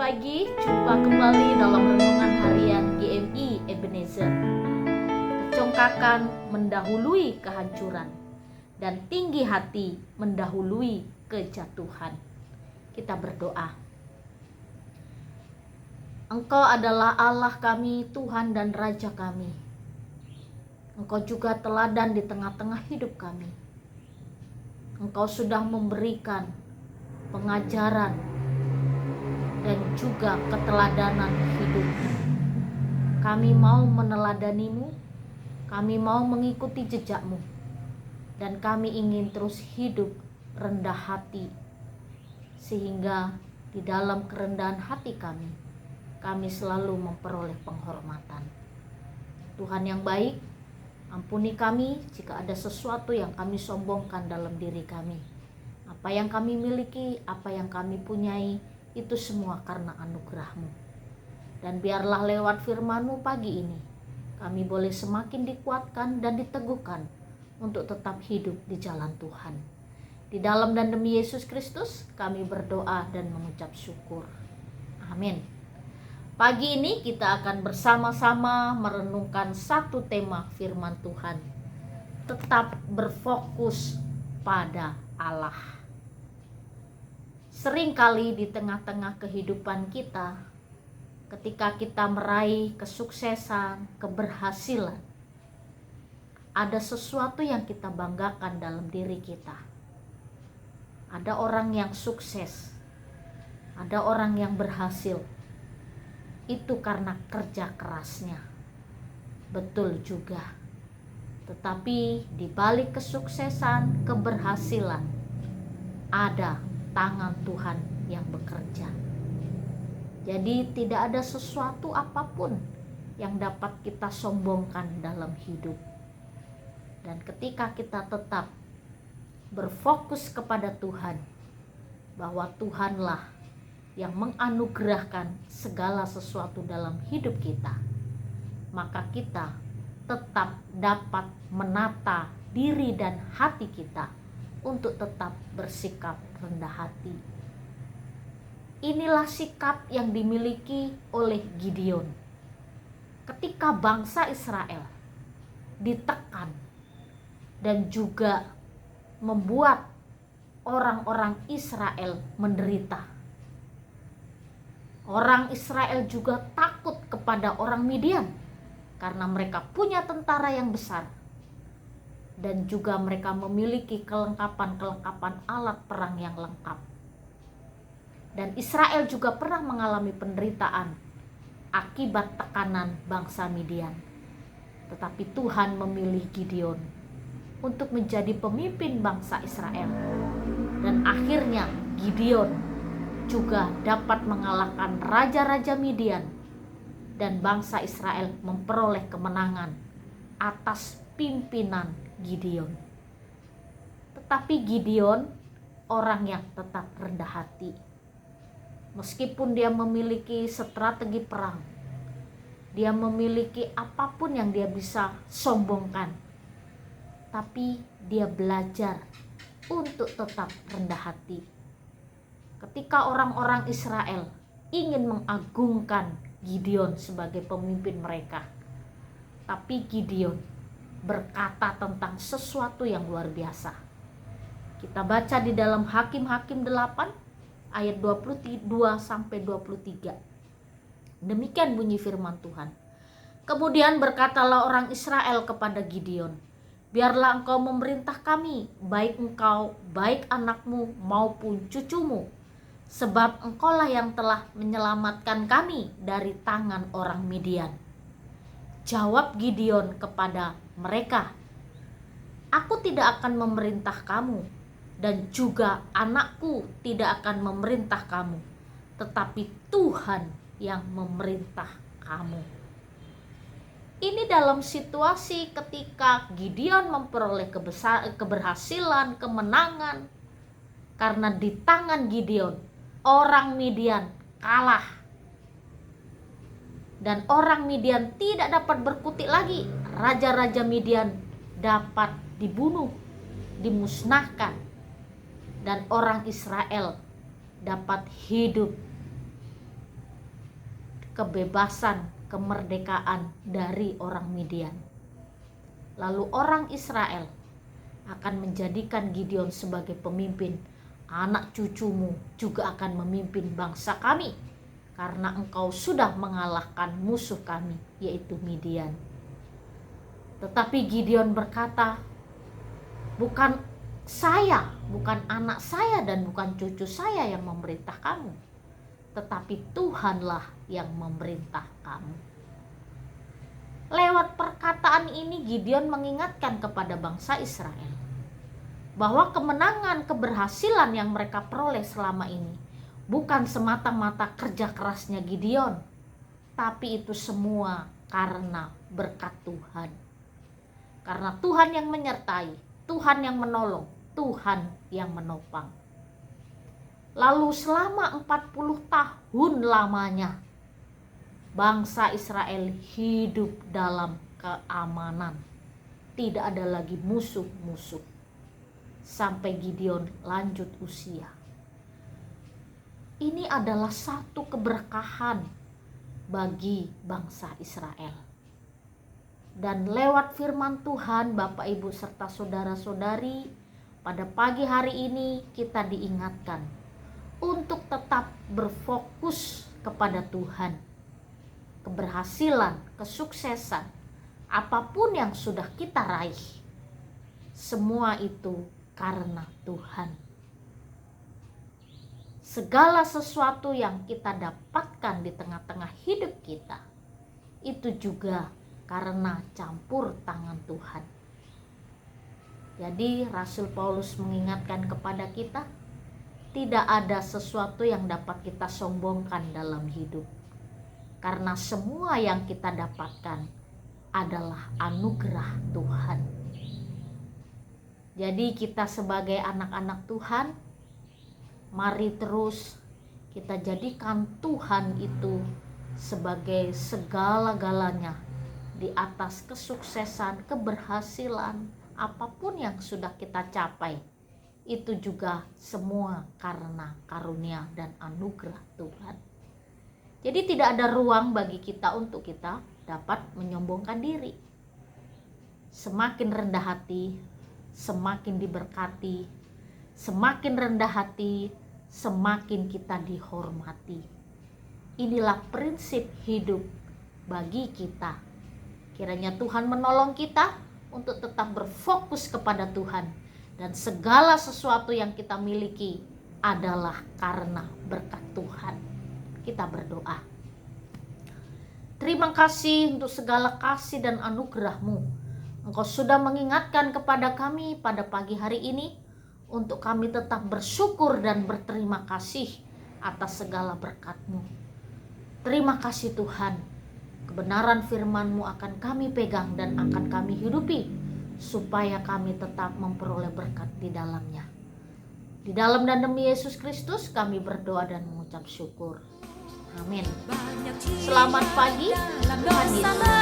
pagi, jumpa kembali dalam renungan harian GMI Ebenezer. Kecongkakan mendahului kehancuran dan tinggi hati mendahului kejatuhan. Kita berdoa. Engkau adalah Allah kami, Tuhan dan Raja kami. Engkau juga teladan di tengah-tengah hidup kami. Engkau sudah memberikan pengajaran dan juga keteladanan hidup. Kami mau meneladanimu, kami mau mengikuti jejakmu, dan kami ingin terus hidup rendah hati, sehingga di dalam kerendahan hati kami selalu memperoleh penghormatan. Tuhan yang baik, ampuni kami jika ada sesuatu yang kami sombongkan dalam diri kami. Apa yang kami miliki, apa yang kami punyai, itu semua karena anugerah-Mu. Dan biarlah lewat firman-Mu pagi ini, kami boleh semakin dikuatkan dan diteguhkan untuk tetap hidup di jalan Tuhan. Di dalam dan demi Yesus Kristus, kami berdoa dan mengucap syukur. Amin. Pagi ini kita akan bersama-sama merenungkan satu tema firman Tuhan. Tetap berfokus pada Allah. Seringkali di tengah-tengah kehidupan kita, ketika kita meraih kesuksesan, keberhasilan, ada sesuatu yang kita banggakan dalam diri kita. Ada orang yang sukses, ada orang yang berhasil. Itu karena kerja kerasnya. Betul juga. Tetapi di balik kesuksesan, keberhasilan, ada tangan Tuhan yang bekerja. Jadi tidak ada sesuatu apapun yang dapat kita sombongkan dalam hidup. Dan ketika kita tetap berfokus kepada Tuhan, bahwa Tuhanlah yang menganugerahkan segala sesuatu dalam hidup kita, maka kita tetap dapat menata diri dan hati kita untuk tetap bersikap rendah hati. Inilah sikap yang dimiliki oleh Gideon. Ketika bangsa Israel ditekan dan juga membuat orang-orang Israel menderita. Orang Israel juga takut kepada orang Midian karena mereka punya tentara yang besar. Dan juga mereka memiliki kelengkapan-kelengkapan alat perang yang lengkap. Dan Israel juga pernah mengalami penderitaan akibat tekanan bangsa Midian. Tetapi Tuhan memilih Gideon untuk menjadi pemimpin bangsa Israel. Dan akhirnya Gideon juga dapat mengalahkan raja-raja Midian. Dan bangsa Israel memperoleh kemenangan atas pimpinan Gideon. Tetapi Gideon orang yang tetap rendah hati. Meskipun dia memiliki strategi perang, dia memiliki apapun yang dia bisa sombongkan, tapi dia belajar untuk tetap rendah hati. Ketika orang-orang Israel ingin mengagungkan Gideon sebagai pemimpin mereka, tapi Gideon berkata tentang sesuatu yang luar biasa. Kita baca di dalam Hakim-Hakim 8 ayat 22 sampai 23. Demikian bunyi firman Tuhan. Kemudian berkatalah orang Israel kepada Gideon, biarlah engkau memerintah kami, baik engkau, baik anakmu maupun cucumu, sebab engkaulah yang telah menyelamatkan kami dari tangan orang Midian. Jawab Gideon kepada mereka, aku tidak akan memerintah kamu, dan juga anakku tidak akan memerintah kamu, tetapi Tuhan yang memerintah kamu. Ini dalam situasi ketika Gideon memperoleh keberhasilan, kemenangan, karena di tangan Gideon orang Midian kalah. Dan orang Midian tidak dapat berkutik lagi. Raja-raja Midian dapat dibunuh, dimusnahkan. Dan orang Israel dapat hidup kebebasan, kemerdekaan dari orang Midian. Lalu orang Israel akan menjadikan Gideon sebagai pemimpin. Anak cucumu juga akan memimpin bangsa kami, karena engkau sudah mengalahkan musuh kami, yaitu Midian. Tetapi Gideon berkata, bukan saya, bukan anak saya dan bukan cucu saya yang memerintah kamu, tetapi Tuhanlah yang memerintah kamu. Lewat perkataan ini Gideon mengingatkan kepada bangsa Israel bahwa kemenangan, keberhasilan yang mereka peroleh selama ini bukan semata-mata kerja kerasnya Gideon, tapi itu semua karena berkat Tuhan. Karena Tuhan yang menyertai, Tuhan yang menolong, Tuhan yang menopang. Lalu selama 40 tahun lamanya bangsa Israel hidup dalam keamanan. Tidak ada lagi musuh-musuh. Sampai Gideon lanjut usia. Ini adalah satu keberkahan bagi bangsa Israel. Dan lewat firman Tuhan, Bapak, Ibu, serta saudara-saudari, pada pagi hari ini kita diingatkan untuk tetap berfokus kepada Tuhan. Keberhasilan, kesuksesan, apapun yang sudah kita raih, semua itu karena Tuhan. Segala sesuatu yang kita dapatkan di tengah-tengah hidup kita, itu juga karena campur tangan Tuhan. Jadi Rasul Paulus mengingatkan kepada kita, tidak ada sesuatu yang dapat kita sombongkan dalam hidup. Karena semua yang kita dapatkan adalah anugerah Tuhan. Jadi kita sebagai anak-anak Tuhan, mari terus kita jadikan Tuhan itu sebagai segala-galanya di atas kesuksesan, keberhasilan, apapun yang sudah kita capai. Itu juga semua karena karunia dan anugerah Tuhan. Jadi tidak ada ruang bagi kita untuk kita dapat menyombongkan diri. Semakin rendah hati, semakin diberkati. Semakin rendah hati, semakin kita dihormati. Inilah prinsip hidup bagi kita. Kiranya Tuhan menolong kita untuk tetap berfokus kepada Tuhan. Dan segala sesuatu yang kita miliki adalah karena berkat Tuhan. Kita berdoa. Terima kasih untuk segala kasih dan anugerah-Mu. Engkau sudah mengingatkan kepada kami pada pagi hari ini untuk kami tetap bersyukur dan berterima kasih atas segala berkat-Mu. Terima kasih Tuhan. Kebenaran firman-Mu akan kami pegang dan akan kami hidupi supaya kami tetap memperoleh berkat di dalamnya. Di dalam dan demi Yesus Kristus kami berdoa dan mengucap syukur. Amin. Selamat pagi. Tuhan Yesus.